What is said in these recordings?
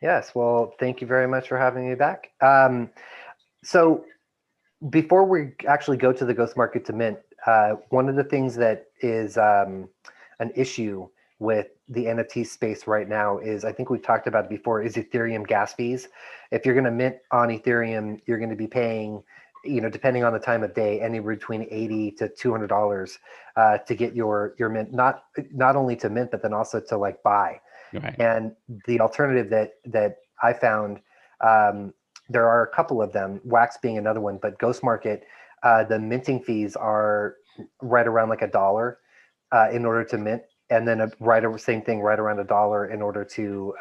Yes. Well, thank you very much for having me back. So before we actually go to the ghost market to mint, one of the things that is an issue with the NFT space right now is, I think we've talked about it before, is Ethereum gas fees. If you're going to mint on Ethereum, you're going to be paying, depending on the time of day, anywhere between $80 to $200 to get your mint, not only to mint, but then also to like buy. Right. And the alternative that I found, there are a couple of them, Wax being another one, but Ghost Market, the minting fees are right around like $1 in order to mint, and then same thing, right around $1 in order to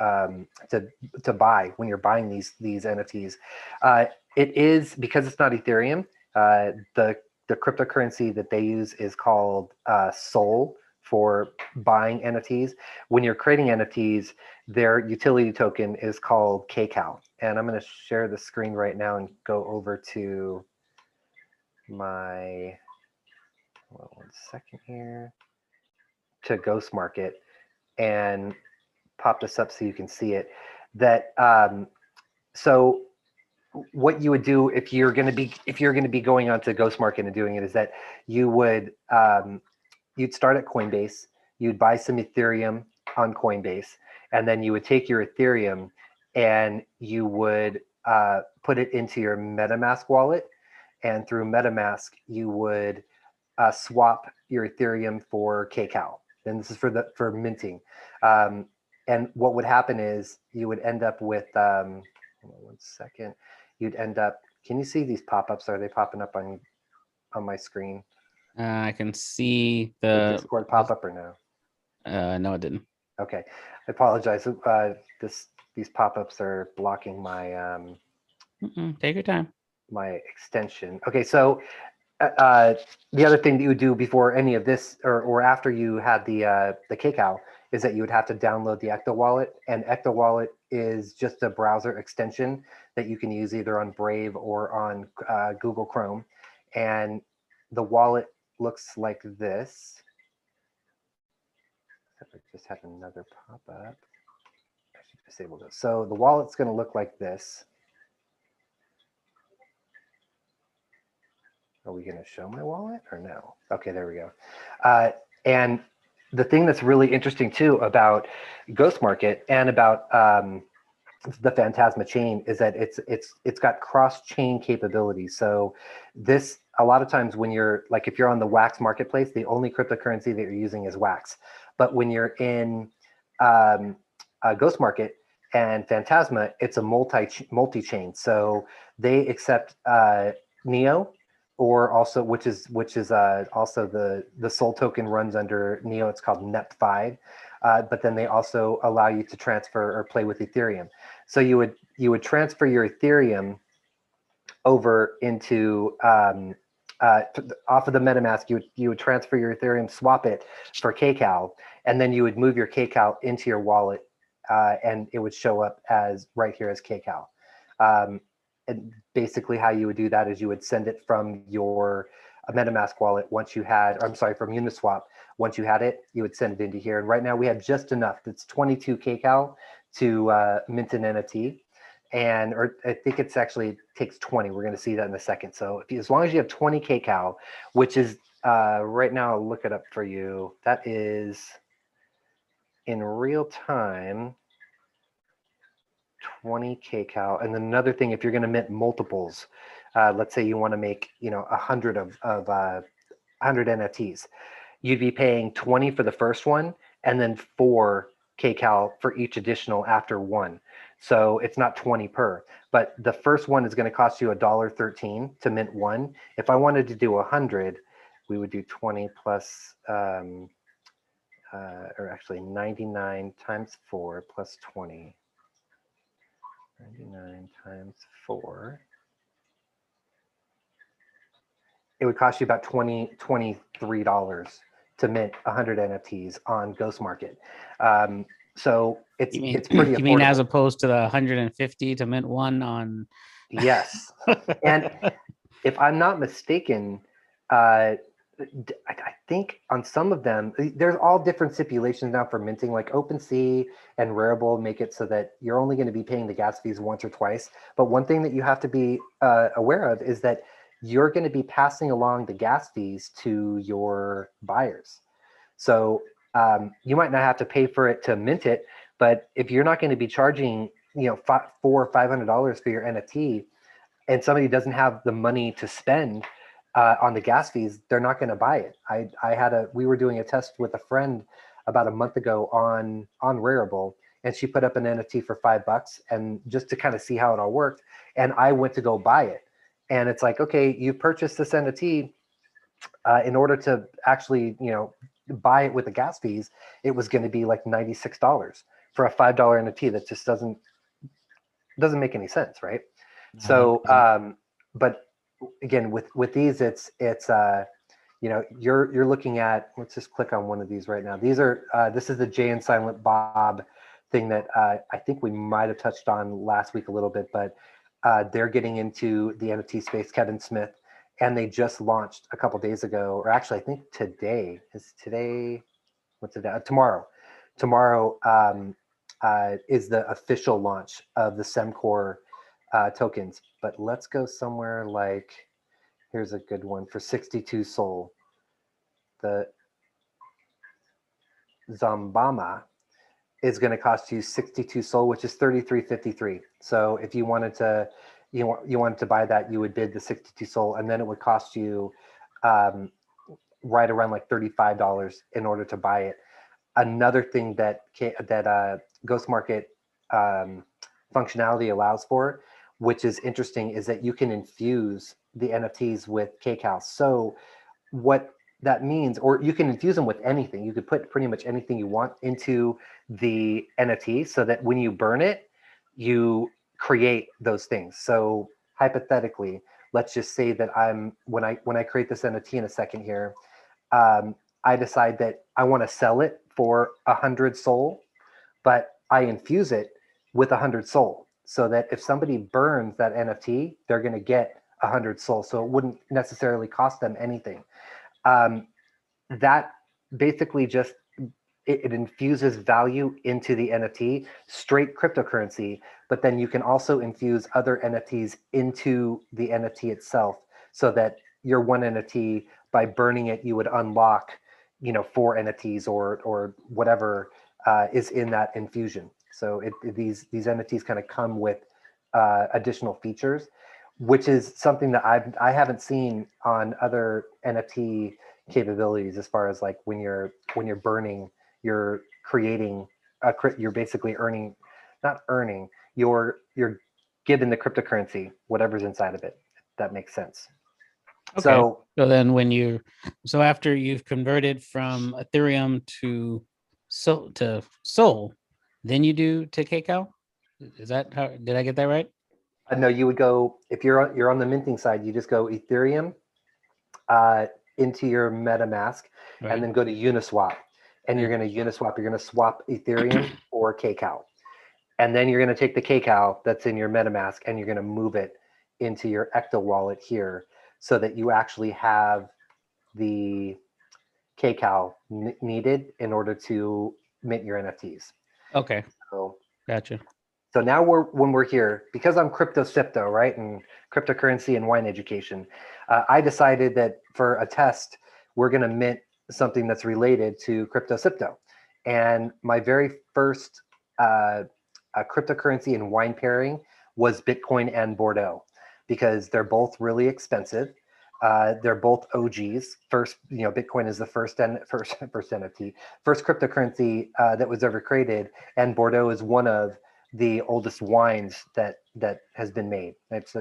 buy when you're buying these NFTs. It is, because it's not Ethereum. The cryptocurrency that they use is called Sol for buying NFTs. When you're creating NFTs, their utility token is called KCAL. And I'm going to share the screen right now and go over to my, hold on 1 second here, to Ghost Market and pop this up so you can see it. That so what you would do if you're going to be going onto Ghost Market and doing it is that you would you'd start at Coinbase, you'd buy some Ethereum on Coinbase, and then you would take your Ethereum and you would put it into your MetaMask wallet, and through MetaMask you would swap your Ethereum for KCAL. And this is for minting. And what would happen is you would end up with hold on 1 second. You'd end up. Can you see these pop-ups? Are they popping up on my screen? I can see The Discord pop-up or no? No, it didn't. Okay, I apologize. These pop-ups are blocking my Take your time. my extension. Okay, so the other thing that you would do before any of this, or after you had the KCAL, is that you would have to download the Ecto Wallet, and Ecto Wallet is just a browser extension that you can use either on Brave or on Google Chrome, and the wallet looks like this. I just had another pop up. I should disable this. So the wallet's going to look like this. Are we going to show my wallet or no? Okay, there we go. And the thing that's really interesting too about Ghost Market and about the Phantasma chain is that it's got cross-chain capabilities. So this, a lot of times when you're like, if you're on the Wax marketplace, the only cryptocurrency that you're using is Wax. But when you're in Ghost Market and Phantasma, it's a multi-chain. So they accept Neo, or also which is also the Sol token runs under Neo. It's called NEP5. But then they also allow you to transfer or play with Ethereum. So you would transfer your Ethereum over into off of the MetaMask. You would transfer your Ethereum, swap it for KCAL, and then you would move your KCAL into your wallet, and it would show up as right here as KCAL. And basically, how you would do that is you would send it from your MetaMask wallet once you had, from Uniswap. Once you had it, you would send it into here. And right now we have just enough. It's 22 KCAL to mint an NFT. Or I think it's actually takes 20. We're going to see that in a second. So as long as you have 20 KCAL, which is right now, I'll look it up for you. That is in real time, 20 KCAL. And then another thing, if you're going to mint multiples, let's say you want to make 100 of 100 NFTs, you'd be paying 20 for the first one and then 4 KCAL for each additional after one. So it's not 20 per, but the first one is going to cost you $1.13 to mint one. If I wanted to do 100, we would do 20 plus, or actually 99 times 4 plus 20. 99 times 4. It would cost you about $23 to mint 100 NFTs on Ghost Market. So it's pretty affordable. You mean as opposed to the 150 to mint one on? Yes. And if I'm not mistaken, I think on some of them, there's all different stipulations now for minting. Like OpenSea and Rarible make it so that you're only going to be paying the gas fees once or twice. But one thing that you have to be aware of is that you're going to be passing along the gas fees to your buyers. So you might not have to pay for it to mint it, but if you're not going to be charging, $400 or $500 for your NFT, and somebody doesn't have the money to spend on the gas fees, they're not going to buy it. We were doing a test with a friend about a month ago on Rarible, and she put up an NFT for $5, and just to kind of see how it all worked. And I went to go buy it, and it's like, okay, you purchased this NFT in order to actually, buy it with the gas fees. It was going to be like $96 for a $5 NFT. That just doesn't make any sense, right? No, that So, doesn't. but again, with these, it's you're looking at. Let's just click on one of these right now. This is the Jay and Silent Bob thing that I think we might have touched on last week a little bit, but they're getting into the NFT space. Kevin Smith, and they just launched a couple days ago, or actually, I think today is today. What's it? Tomorrow. Tomorrow is the official launch of the Semcore tokens. But let's go somewhere like, here's a good one for 62 Sol. The Zambama is going to cost you 62 Sol, which is 33.53. So if you wanted to, you wanted to buy that, you would bid the 62 Sol, and then it would cost you right around like $35 in order to buy it. Another thing that Ghost Market functionality allows for, which is interesting, is that you can infuse the NFTs with kcal. So what that means, or you can infuse them with anything. You could put pretty much anything you want into the NFT, so that when you burn it, you create those things. So hypothetically, let's just say that when I create this NFT in a second here, I decide that I want to sell it for 100 Sol, but I infuse it with 100 Sol, so that if somebody burns that NFT, they're going to get 100 Sol. So it wouldn't necessarily cost them anything. That basically just it infuses value into the NFT, straight cryptocurrency, but then you can also infuse other NFTs into the NFT itself, so that your one NFT, by burning it, you would unlock, 4 NFTs or whatever is in that infusion. So these NFTs kind of come with additional features, which is something that I haven't seen on other NFT capabilities, as far as like when you're burning, you're creating you're basically earning, not earning, you're given the cryptocurrency, whatever's inside of it. That makes sense. Okay. So So then so after you've converted from Ethereum to Sol, then you do to kcal. Is that how, did I get that right? no, you would go, if you're on the minting side, you just go Ethereum uh, into your MetaMask, and Right. then go to Uniswap, and you're Right. going to Uniswap. You're going to swap Ethereum or kcal, and then you're going to take the kcal that's in your MetaMask, and you're going to move it into your Ecto wallet here, so that you actually have the kcal needed in order to mint your NFTs. Okay. So Gotcha. So now when we're here, because I'm crypto crypto, right, and cryptocurrency and wine education, I decided that for a test, we're going to mint something that's related to crypto crypto. And my very first cryptocurrency and wine pairing was Bitcoin and Bordeaux, because they're both really expensive. They're both OGs. First, Bitcoin is the first NFT, first cryptocurrency that was ever created, and Bordeaux is one of the oldest wines that has been made. It's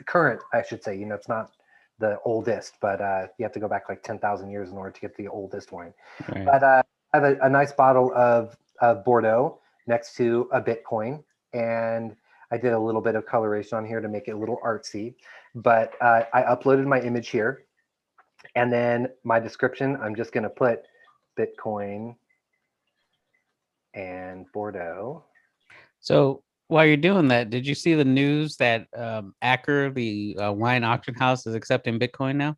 current, I should say. It's not the oldest, but you have to go back like 10,000 years in order to get the oldest wine. Right. But I have a nice bottle of Bordeaux next to a Bitcoin, and I did a little bit of coloration on here to make it a little artsy. But I uploaded my image here, and then my description, I'm just going to put Bitcoin and Bordeaux. So while you're doing that, did you see the news that Acker, the wine auction house, is accepting Bitcoin now?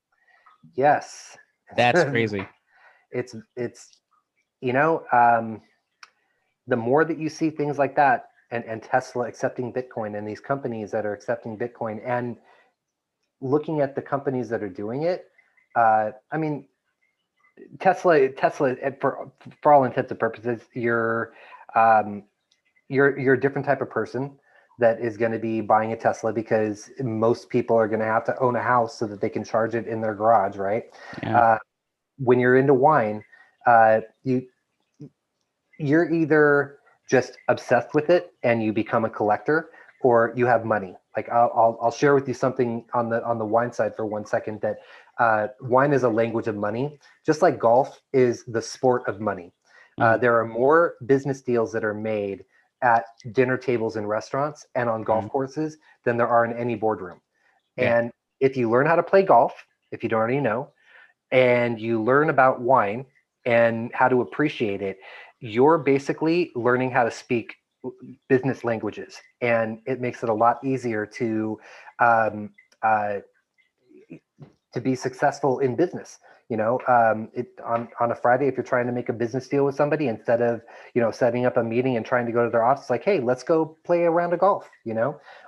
Yes. That's crazy. It's you know, the more that you see things like that, and Tesla accepting Bitcoin, and these companies that are accepting Bitcoin, and looking at the companies that are doing it, I mean, Tesla, for all intents and purposes, um, you're a different type of person that is going to be buying a Tesla, because most people are going to have to own a house so that they can charge it in their garage, right? Yeah. Uh, when you're into wine, you you're either just obsessed with it and you become a collector, or you have money. Like I'll share with you something on the wine side for 1 second, that wine is a language of money, just like golf is the sport of money. Mm, There are more business deals that are made at dinner tables in restaurants and on golf mm, courses than there are in any boardroom. yeah. And if you learn how to play golf, if you don't already know, and you learn about wine and how to appreciate it, you're basically learning how to speak business languages, and it makes it a lot easier um, uh, to be successful in business. On a Friday, if you're trying to make a business deal with somebody, instead of setting up a meeting and trying to go to their office, like, hey, let's go play a round of golf,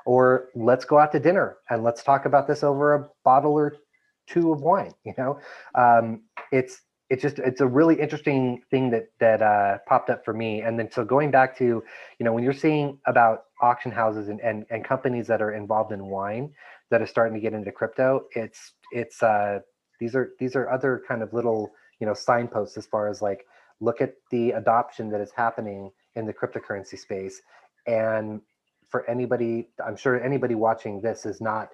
or let's go out to dinner and let's talk about this over a bottle or two of wine. um, it's it's a really interesting thing that popped up for me. And then, so going back to, when you're seeing about auction houses and companies that are involved in wine that are starting to get into crypto, it's these are other kind of little signposts, as far as like, look at the adoption that is happening in the cryptocurrency space. And for anybody, I'm sure anybody watching this is not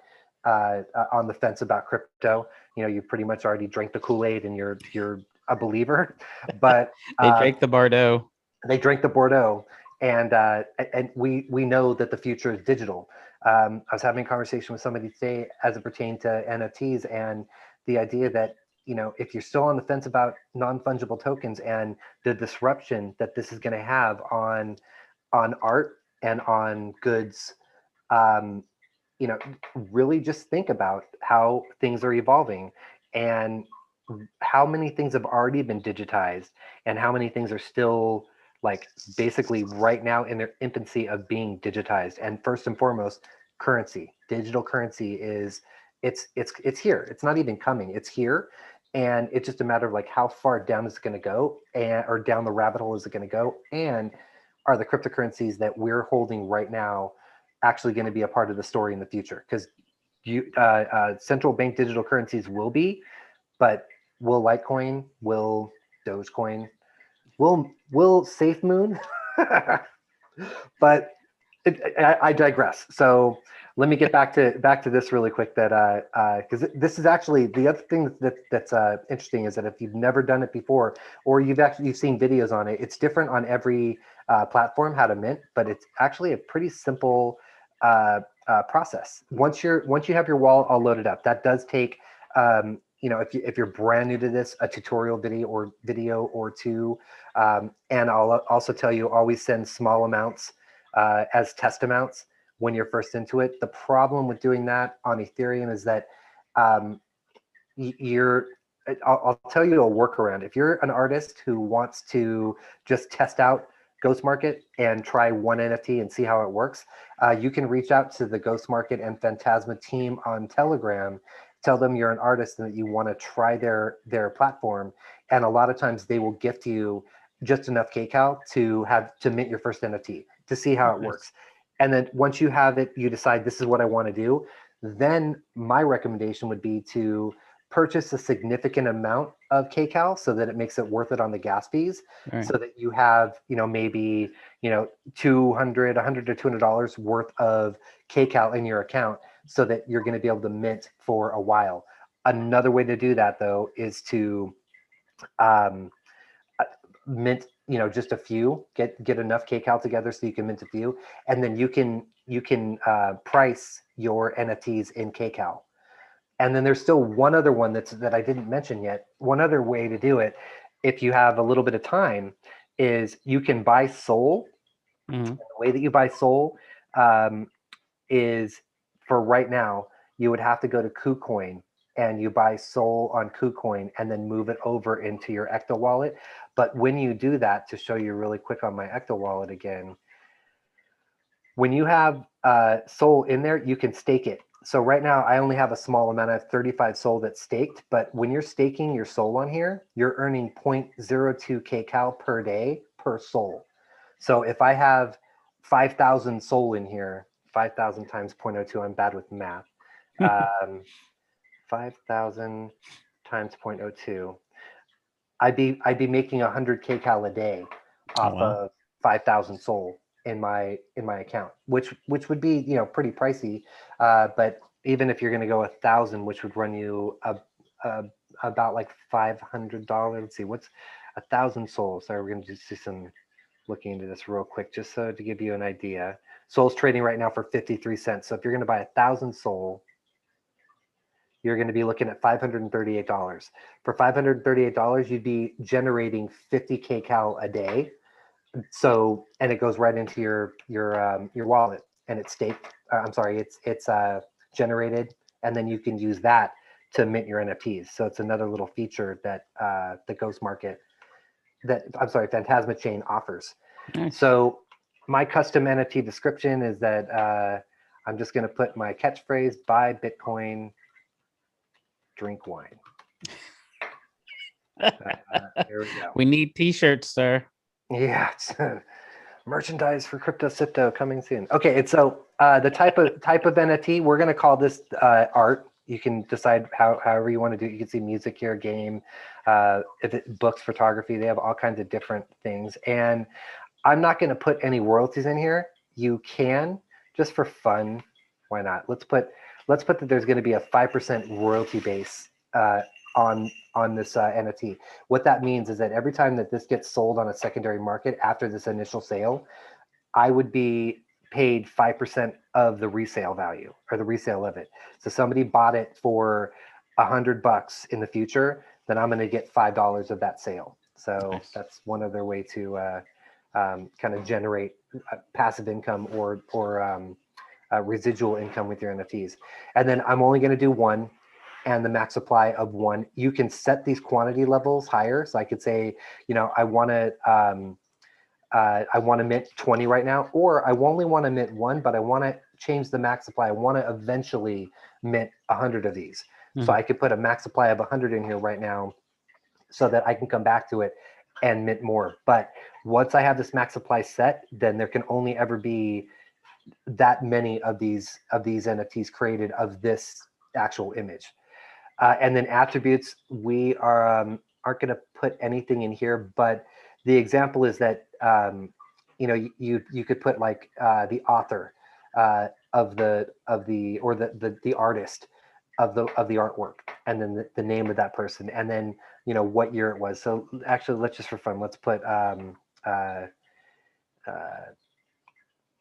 on the fence about crypto. You pretty much already drank the Kool-Aid and you're a believer. But They drank the Bordeaux. they drank the Bordeaux, and we know that the future is digital. I was having a conversation with somebody today as it pertained to NFTs, and the idea that, if you're still on the fence about non-fungible tokens and the disruption that this is going to have on art and on goods, um, really just think about how things are evolving, and how many things have already been digitized, and how many things are still, like, basically right now in their infancy of being digitized. And first and foremost, digital currency is, it's here. It's not even coming, it's here. And it's just a matter of, like, how far down is it going to go, or down the rabbit hole is it going to go, and are the cryptocurrencies that we're holding right now actually going to be a part of the story in the future? Because central bank digital currencies will be, but will Litecoin, will Dogecoin, will SafeMoon? But I digress. So let me get back to this really quick. That because this is actually the other thing that's interesting, is that if you've never done it before, or you've seen videos on it, it's different on every platform how to mint, but it's actually a pretty simple process. Once you have your wallet all loaded up, that does take if you're brand new to this, a tutorial video or two. And I'll also tell you, always send small amounts as test amounts when you're first into it. The problem with doing that on Ethereum is that um, you're I'll tell you a workaround. If you're an artist who wants to just test out Ghost Market and try one NFT and see how it works, you can reach out to the Ghost Market and Phantasma team on Telegram. Tell them you're an artist and that you want to try their platform, and a lot of times they will gift you just enough KCal to mint your first NFT to see how it Nice. works. And then once you have it, you decide, this is what I want to do. Then my recommendation would be to purchase a significant amount of KCal so that it makes it worth it on the gas fees, All right. so that you have, maybe, 200, $100 to $200 worth of KCal in your account, so that you're going to be able to mint for a while. Another way to do that, though, is to um, mint, just a few, get enough KCal together so you can mint a few, and then you can price your NFTs in KCal. And then there's still one other one that I didn't mention yet. One other way to do it, if you have a little bit of time, is you can buy Soul. Mm-hmm. The way that you buy Soul um, is, for right now, you would have to go to KuCoin and you buy Sol on KuCoin and then move it over into your Ecto wallet. But when you do that, to show you really quick on my Ecto wallet again, when you have Sol in there, you can stake it. So right now I only have a small amount. I have 35 Sol that's staked, but when you're staking your Sol on here, you're earning 0.02 kcal per day per Sol. So if I have 5,000 Sol in here, 5,000 times 0.02, I'm bad with math. 5,000 times 0.02, I'd be making 100 kcal a day off of 5,000 Sol in my account, which would be, you know, pretty pricey. But even if you're going to go 1,000, which would run you about like $500. Let's see, what's 1,000 Sol? So we're going to just do some looking into this real quick, just so to give you an idea. Sol's trading right now for 53 cents. So if you're going to buy 1,000 Sol, you're going to be looking at $538. For $538, you'd be generating 50 kcal a day. So, and it goes right into your wallet, and it's staked. I'm sorry, it's generated, and then you can use that to mint your NFTs. So it's another little feature that the Ghost Market, Phantasma chain offers. Nice. So my custom NFT description is that I'm just going to put my catchphrase: buy Bitcoin, drink wine. There we go. We need t-shirts, sir. Yeah, it's, merchandise for CryptoCrypto coming soon. Okay, and so the type of NFT, we're going to call this art. You can decide however you want to do it. You can see music here, game, if it books, photography. They have all kinds of different things. And I'm not going to put any royalties in here. You can, just for fun. Why not? Let's put that there's going to be a 5% royalty base on this NFT. What that means is that every time that this gets sold on a secondary market after this initial sale, I would be paid 5% of the resale value, or the resale of it. So somebody bought it for $100 in the future, then I'm going to get $5 of that sale. So Nice. That's one other way to kind of generate passive income or residual income with your NFTs. And then I'm only going to do one, and the max supply of one. You can set these quantity levels higher. So I could say, you know, I want to mint 20 right now, or I only want to mint one, but I want to change the max supply. I want to eventually mint 100 of these. Mm-hmm. So I could put a max supply of 100 in here right now, so that I can come back to it and mint more. But once I have this max supply set, then there can only ever be that many of these NFTs created of this actual image. And then attributes, we aren't going to put anything in here, but the example is that you know, you could put like the author of the artist of the artwork, and then the name of that person, and then, you know, what year it was. So actually, let's just for fun, let's put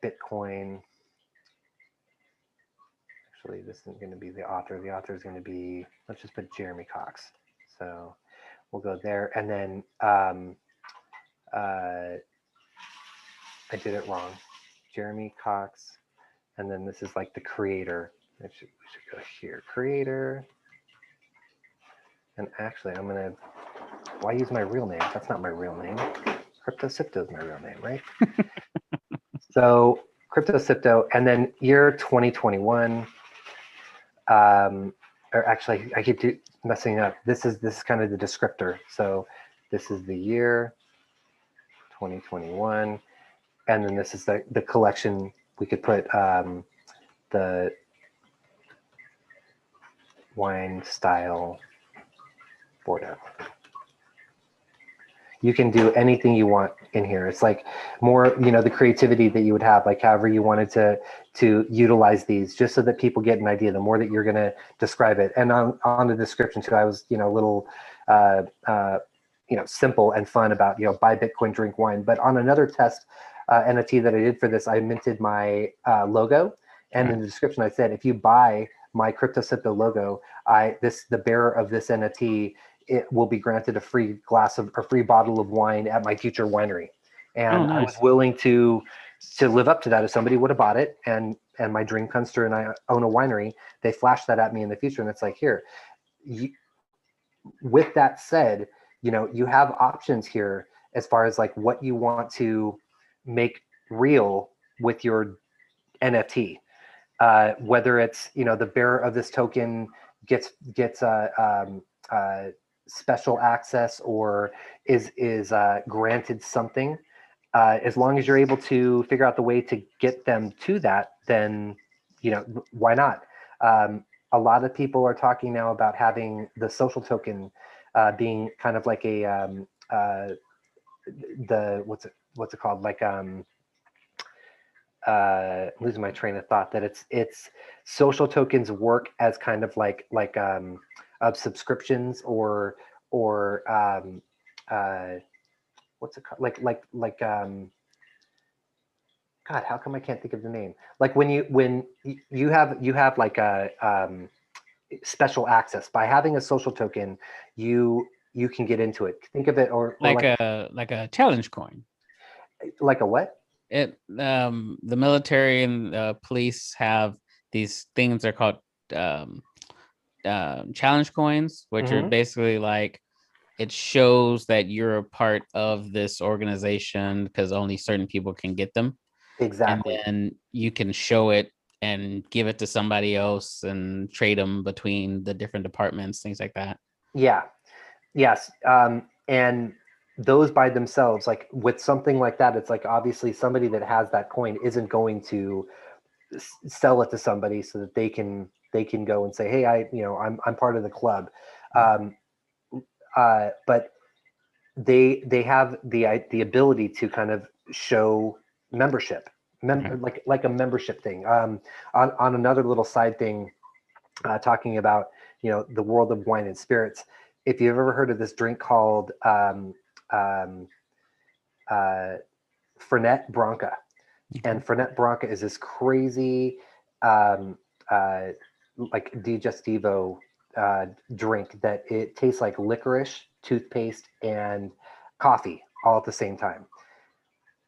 Bitcoin. Actually, this isn't going to be the author. The author is going to be, let's just put Jeremy Cox. So we'll go there, and then I did it wrong. Jeremy Cox, and then this is like the creator. We should go here, creator. And actually, I'm gonna. Why use my real name? That's not my real name. CryptoCrypto is my real name, right? So CryptoCrypto, and then year 2021. Or actually, I keep messing up. This is kind of the descriptor. So this is the year 2021, and then this is the collection. We could put the wine style Bordeaux. You can do anything you want in here. It's like more, you know, the creativity that you would have, like however you wanted to utilize these, just so that people get an idea. The more that you're going to describe it, and on the description too, I was, you know, a little you know, simple and fun about, you know, buy Bitcoin, drink wine. But on another test NFT that I did for this, I minted my logo, and in the description I said, if you buy my CryptoCrypto logo, the bearer of this NFT, it will be granted a free bottle of wine at my future winery. And nice. I was willing to live up to that. If somebody would have bought it, and my dream comes true, and I own a winery, they flash that at me in the future, and it's like, here, you, with that said, you have options here as far as like what you want to make real with your NFT. Whether it's the bearer of this token gets special access or is granted something. As long as you're able to figure out the way to get them to that, then why not? A lot of people are talking now about having the social token being kind of like a the what's it called, like losing my train of thought, that it's social tokens work as kind of like of subscriptions or what's it called, like God, how come I can't think of the name? Like when you have like a special access by having a social token, you can get into it. Think of it or like a challenge coin. like a what? The military and police have these things, they're called challenge coins, which are basically like, it shows that you're a part of this organization because only certain people can get them. Exactly. And then you can show it and give it to somebody else and trade them between the different departments, things like that. Yeah. Yes. And those by themselves, like with something like that, it's like obviously somebody that has that coin isn't going to sell it to somebody so that they can go and say, hey, I'm part of the club. But they have the ability to kind of show membership, like a membership thing. On another little side thing, talking about the world of wine and spirits. If you've ever heard of this drink called um, uh, Fernet Branca, and Fernet Branca is this crazy um, uh, like digestivo drink that it tastes like licorice, toothpaste, and coffee all at the same time,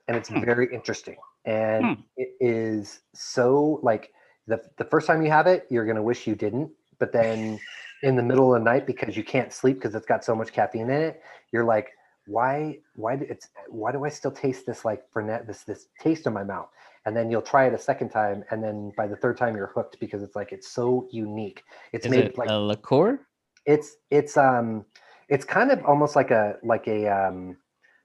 and it's very interesting. And it is so like the first time you have it, you're gonna wish you didn't, but then in the middle of the night, because you can't sleep because it's got so much caffeine in it, you're like, why do I still taste this like Fernet, this taste in my mouth? And then you'll try it a second time, and then by the third time you're hooked because it's so unique. It's Is made it like a liqueur? It's kind of almost like a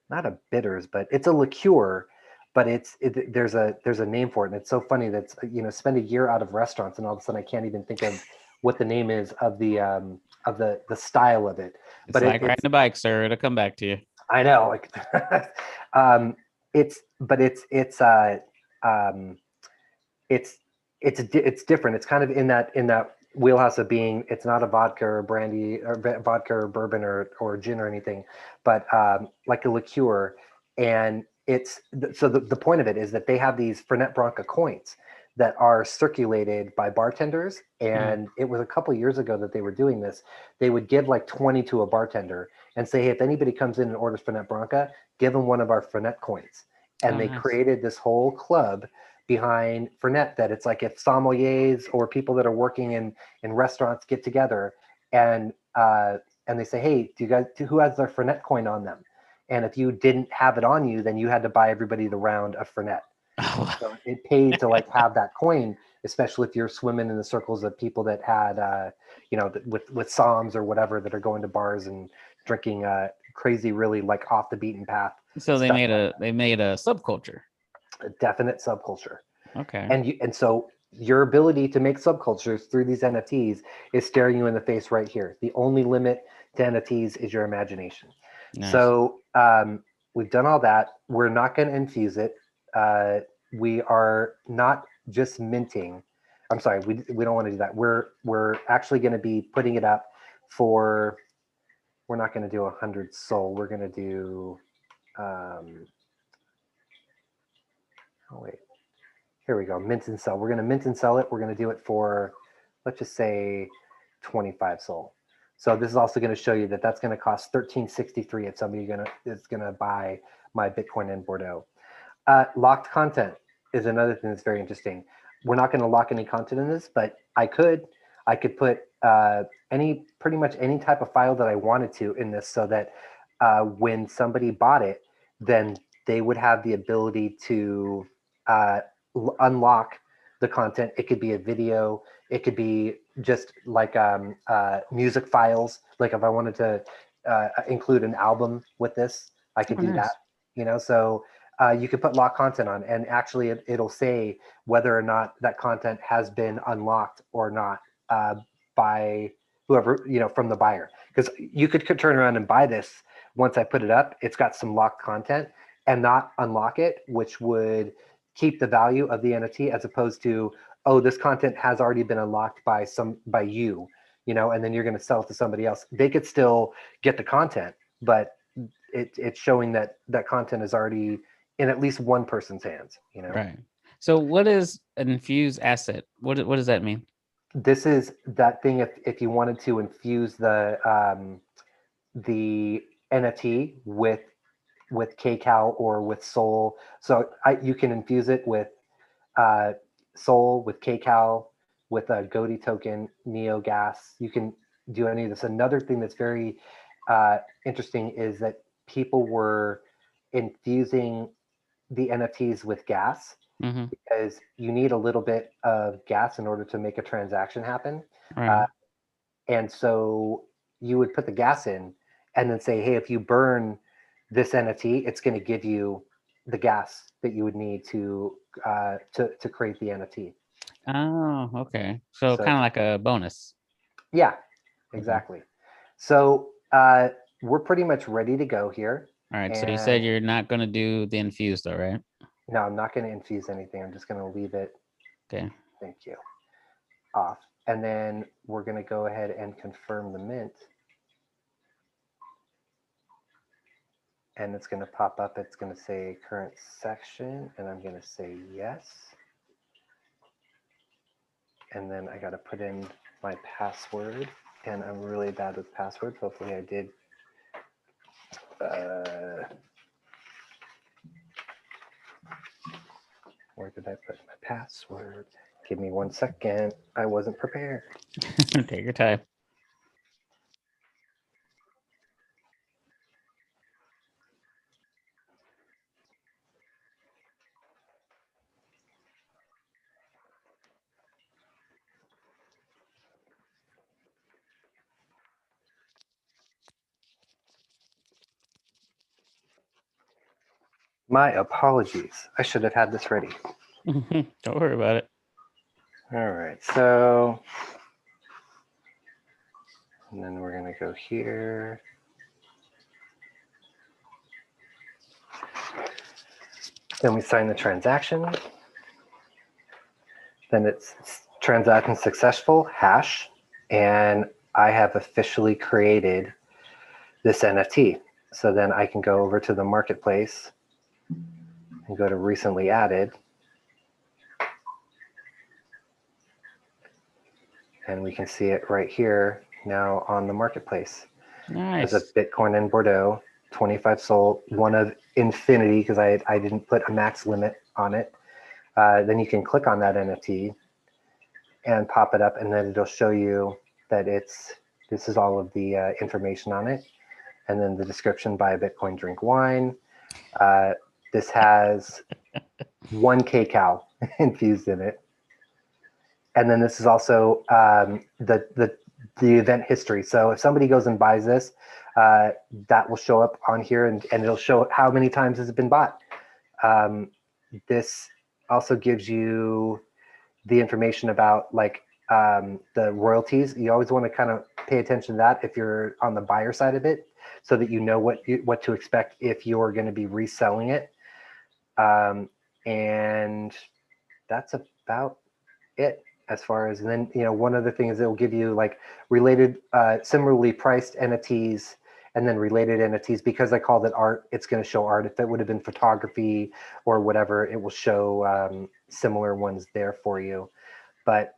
not a bitters, but it's a liqueur, but there's a name for it, and it's so funny that spend a year out of restaurants, and all of a sudden I can't even think of what the name is of the style of it. It's But like riding a bike, sir. It'll come back to you. I know, like um, it's it's different. It's kind of in that wheelhouse of being, it's not a vodka or brandy or vodka or bourbon or gin or anything, but like a liqueur. And so the point of it is that they have these Fernet Branca coins that are circulated by bartenders. And it was a couple of years ago that they were doing this. They would give like 20 to a bartender and say, hey, if anybody comes in and orders Fernet Branca, give them one of our Fernet coins. And they Nice. created this whole club behind Fernet, that it's like if sommeliers or people that are working in restaurants get together and they say, hey, who has their Fernet coin on them? And if you didn't have it on you, then you had to buy everybody the round of Fernet. So it paid to like have that coin, especially if you're swimming in the circles of people that had with Psalms or whatever, that are going to bars and drinking crazy, really like off the beaten path. So they made a subculture. A definite subculture. Okay. And so your ability to make subcultures through these NFTs is staring you in the face right here. The only limit to NFTs is your imagination. Nice. So we've done all that. We're not going to infuse it. We are not just minting. I'm sorry, we don't want to do that. We're actually going to be putting it up for. We're not going to do 100 SOL. We're going to do. Oh wait. Here we go. Mint and sell. We're going to mint and sell it. We're going to do it for, let's just say, 25 SOL. So this is also going to show you that that's going to cost 1363 if somebody is going to buy my Bitcoin in Bordeaux. Locked content is another thing that's very interesting. We're not going to lock any content in this, but I could put pretty much any type of file that I wanted to in this, so that when somebody bought it, then they would have the ability to unlock the content. It could be a video, it could be just like music files. Like if I wanted to include an album with this, I could Oh, do nice. that. So you could put lock content on, and actually it'll say whether or not that content has been unlocked or not by whoever, from the buyer. Because you could turn around and buy this once I put it up. It's got some locked content and not unlock it, which would keep the value of the NFT, as opposed to, oh, this content has already been unlocked by you, and then you're going to sell it to somebody else. They could still get the content, but it's showing that that content is already in at least one person's hands. Right. So what is an infused asset? What does that mean? This is that thing. If you wanted to infuse the NFT with kcal or with Sol, so you can infuse it with uh, Sol, with kcal, with a Godi token, NeoGas. You can do any of this. Another thing that's very interesting is that people were infusing the NFTs with gas, Mm-hmm. because you need a little bit of gas in order to make a transaction happen. Right. Uh, and so you would put the gas in and then say, hey, if you burn this NFT, it's going to give you the gas that you would need to create the NFT. Oh, okay. So So kind of like a bonus. yeah, Okay. exactly. So we're pretty much ready to go here. All right. So you said And you're not going to do the infused though, right? no, I'm not going to infuse anything. I'm just going to leave it. Okay. Thank you. Off. And then we're going to go ahead and confirm the mint. And it's going to pop up. It's going to say current section, and I'm going to say yes. And then I got to put in my password, and I'm really bad with passwords. Hopefully I did. Where did I put my password? Give me 1 second. I wasn't prepared. Take your time. My apologies. I should have had this ready. Don't worry about it. All right. So, and then we're going to go here. Then we sign the transaction. Then it's transaction successful, hash, and I have officially created this NFT. So then I can go over to the marketplace and go to recently added. And we can see it right here now on the marketplace. Nice. There's a Bitcoin in Bordeaux, 25 Sol, one of infinity, because I didn't put a max limit on it. Then you can click on that NFT and pop it up, and then it'll show you that this is all of the information on it. And then the description: buy a Bitcoin, drink wine. This has 1 kcal infused in it. And then this is also the event history. So if somebody goes and buys this, that will show up on here, and it'll show how many times has it been bought. This also gives you the information about the royalties. You always want to kind of pay attention to that if you're on the buyer side of it, so that you know what to expect if you're going to be reselling it. And that's about it as far as. And then one other thing is it will give you related similarly priced NFTs, and then related NFTs. Because I called it art, it's going to show art. If it would have been photography or whatever, it will show similar ones there for you. But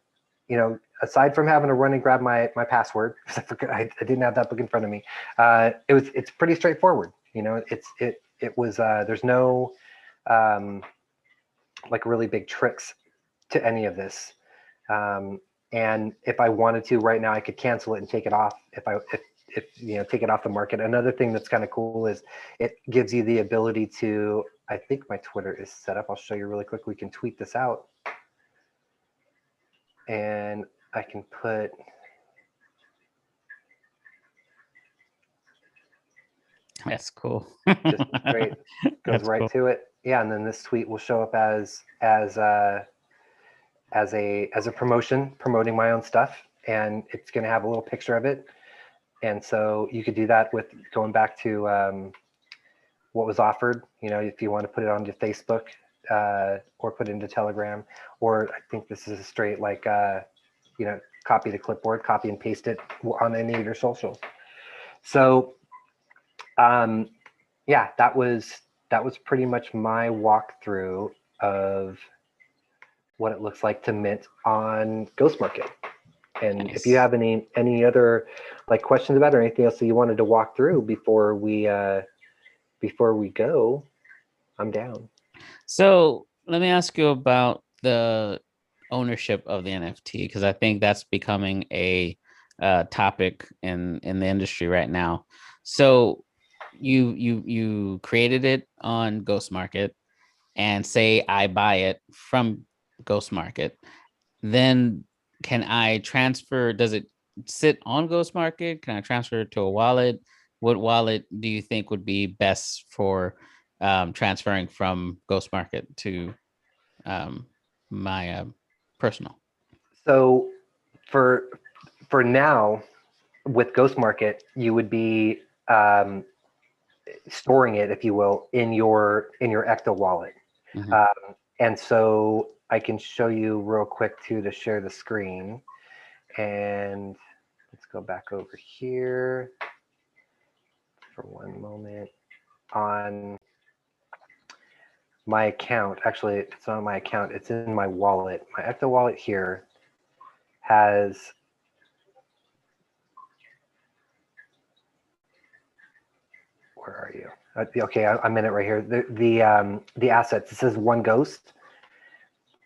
aside from having to run and grab my password, because I didn't have that book in front of me, it's pretty straightforward. It was there's no really big tricks to any of this. And if I wanted to right now, I could cancel it and take it off if take it off the market. Another thing that's kind of cool is it gives you the ability to, I think my Twitter is set up. I'll show you really quick. We can tweet this out. And I can put, That's cool. just straight, goes That's right cool. to it. Yeah, and then this tweet will show up as a promotion, promoting my own stuff, and it's going to have a little picture of it. And so you could do that with going back to what was offered. If you want to put it onto Facebook or put it into Telegram, or I think this is a straight like copy the clipboard, copy and paste it on any of your socials. So yeah, that was pretty much my walkthrough of what it looks like to mint on Ghost Market. And Nice. if you have any other like questions about it or anything else that you wanted to walk through before we go, I'm down. So let me ask you about the ownership of the NFT, because I think that's becoming a topic in the industry right now. So you created it on Ghost Market, and say I buy it from Ghost Market, then can I transfer? Does it sit on Ghost Market? Can I transfer it to a wallet? What wallet do you think would be best for transferring from Ghost Market to my personal? So for now, with Ghost Market, you would be storing it, if you will, in your Ecto wallet. Mhm. And so I can show you real quick too to share the screen. And let's go back over here for one moment. On my account, actually, it's not on my account, it's in my wallet. My Ecto wallet here has where are you? Okay, I'm in it right here. The assets. It says one ghost.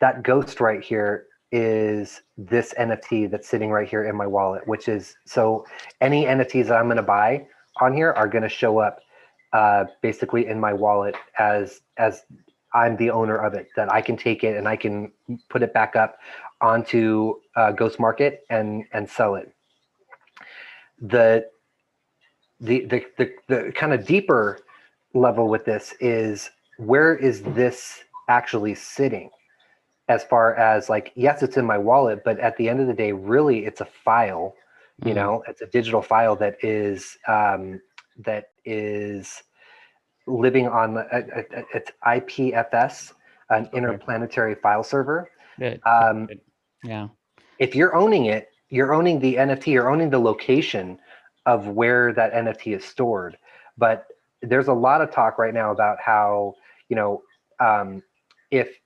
That ghost right here is this NFT that's sitting right here in my wallet, which is, so any NFTs that I'm going to buy on here are going to show up basically in my wallet as I'm the owner of it, that I can take it and I can put it back up onto Ghost Market and sell it. The kind of deeper level with this is, where is this actually sitting? As far as like, yes, it's in my wallet, but at the end of the day, really, it's a file. It's a digital file that is living on it's IPFS, an interplanetary file server. Good. Good. Yeah. If you're owning it, you're owning the NFT, you're owning the location of where that NFT is stored. But there's a lot of talk right now about how, if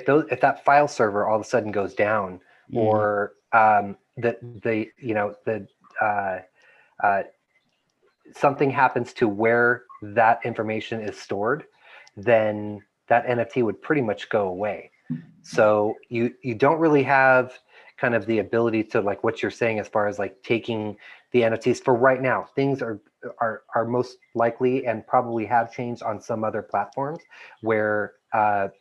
that file server all of a sudden goes down, or something happens to where that information is stored, then that NFT would pretty much go away. So you don't really have kind of the ability to, like what you're saying, as far as like taking the NFTs for right now. Things are most likely and probably have changed on some other platforms where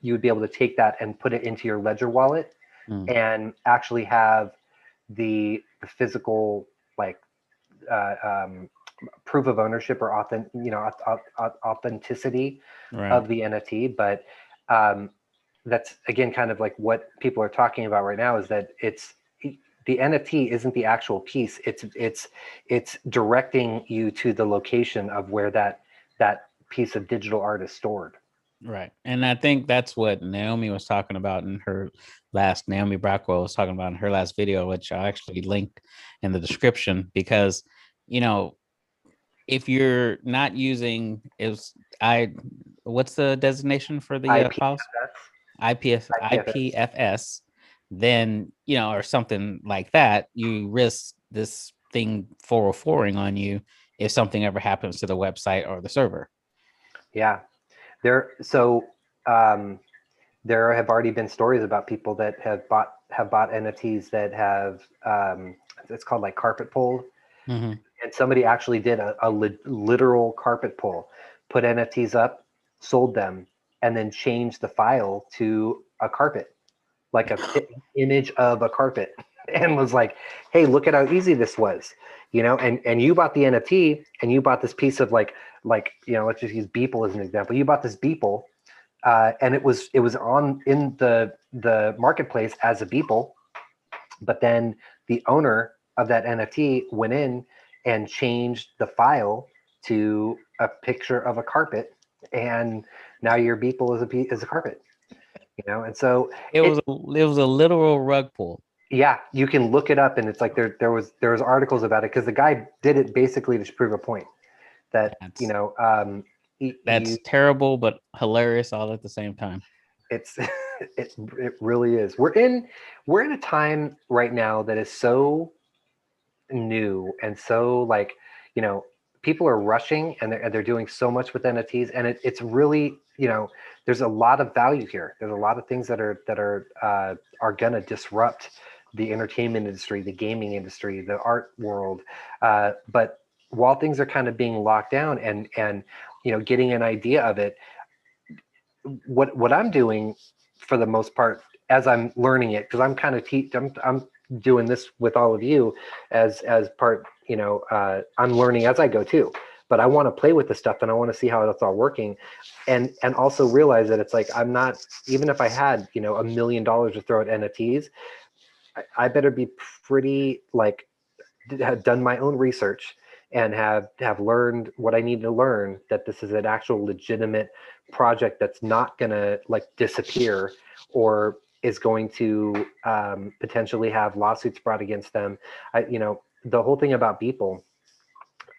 you would be able to take that and put it into your Ledger wallet and actually have the physical like proof of ownership or authenticity of the NFT. But that's again kind of like what people are talking about right now, is that it's the NFT isn't the actual piece. It's directing you to the location of where that piece of digital art is stored. Right. And I think that's what Naomi was talking about in her last, Naomi Brockwell was talking about in her last video, which I actually linked in the description, because, if you're not using what's the designation for the files? IPFS, then, or something like that, you risk this thing 404ing on you if something ever happens to the website or the server. Yeah. There have already been stories about people that have bought bought NFTs that have it's called like carpet pull, Mhm. and somebody actually did a literal carpet pull, put NFTs up, sold them, and then changed the file to a carpet, like a image of a carpet, and was like, "Hey, look at how easy this was," And you bought the NFT, and you bought this piece of let's just use Beeple as an example. You bought this Beeple, and it was on in the marketplace as a Beeple, but then the owner of that NFT went in and changed the file to a picture of a carpet, and now your Beeple is a carpet. And so It was a literal rug pull. yeah, you can look it up, and it's like there was articles about it because the guy did it basically to prove a point that That's you that's terrible but hilarious all at the same time. it's it really is. We're in a time right now that is so new and so you know people are rushing, and they're doing so much with NFTs, and it's really there's a lot of value here. There's a lot of things that are gonna disrupt the entertainment industry, the gaming industry, the art world, but while things are kind of being locked down and getting an idea of it, what I'm doing for the most part as I'm learning it, because I'm kind of I'm doing this with all of you as part, I'm learning as I go too, but I want to play with the stuff, and I want to see how it's all working, and also realize that it's like I'm not, even if I had $1 million to throw at NFTs, I better be pretty have done my own research and have learned what I need to learn, that this is an actual legitimate project that's not gonna disappear, or is going to potentially have lawsuits brought against them. The whole thing about Beeple,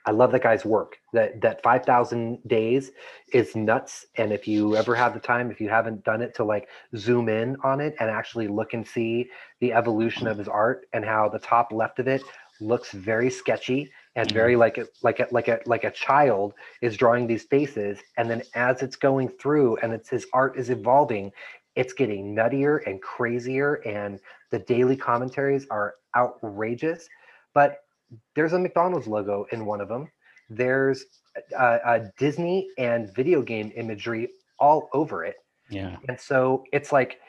I love that guy's work. That 5,000 days is nuts. And if you ever have the time, if you haven't done it, to zoom in on it and actually look and see the evolution of his art, and how the top left of it looks very sketchy and very like a child is drawing these faces, and then as it's going through and his art is evolving, it's getting nuttier and crazier, and the daily commentaries are outrageous. But there's a McDonald's logo in one of them. There's a Disney and video game imagery all over it. Yeah. And so it's like,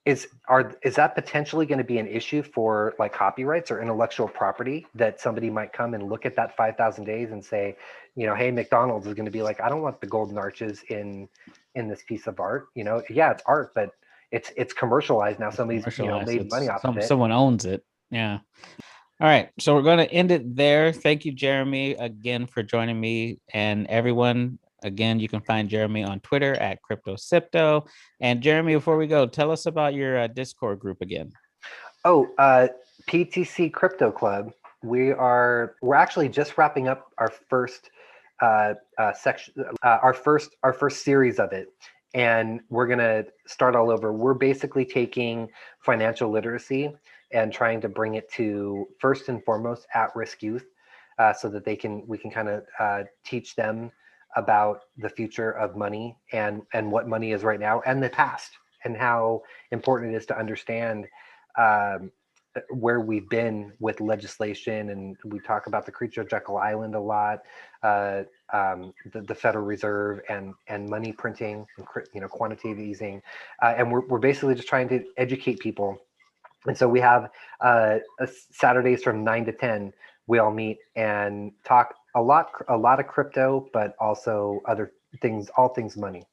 is that potentially going to be an issue for copyrights or intellectual property, that somebody might come and look at that 5,000 days and say, hey, McDonald's is going to be like, I don't want the golden arches in this piece of art. Yeah, it's art, but it's commercialized now. Somebody's Commercialized. made money off of it. Someone owns it. Yeah. All right. So we're going to end it there. Thank you, Jeremy, again for joining me. And everyone, again, you can find Jeremy on Twitter at CryptoCrypto. And Jeremy, before we go, tell us about your Discord group again. Oh, PTC Crypto Club. We're actually just wrapping up our first section, our first series of it, and we're gonna start all over. We're basically taking financial literacy and trying to bring it to, first and foremost, at-risk youth, so that we can kind of teach them about the future of money, and what money is right now and the past, and how important it is to understand um, where we've been with legislation. And we talk about the creature of Jekyll Island a lot, the Federal Reserve and money printing, and quantitative easing, and we're basically just trying to educate people. And so we have Saturdays from 9 to 10. We all meet and talk a lot of crypto, but also other things, all things money.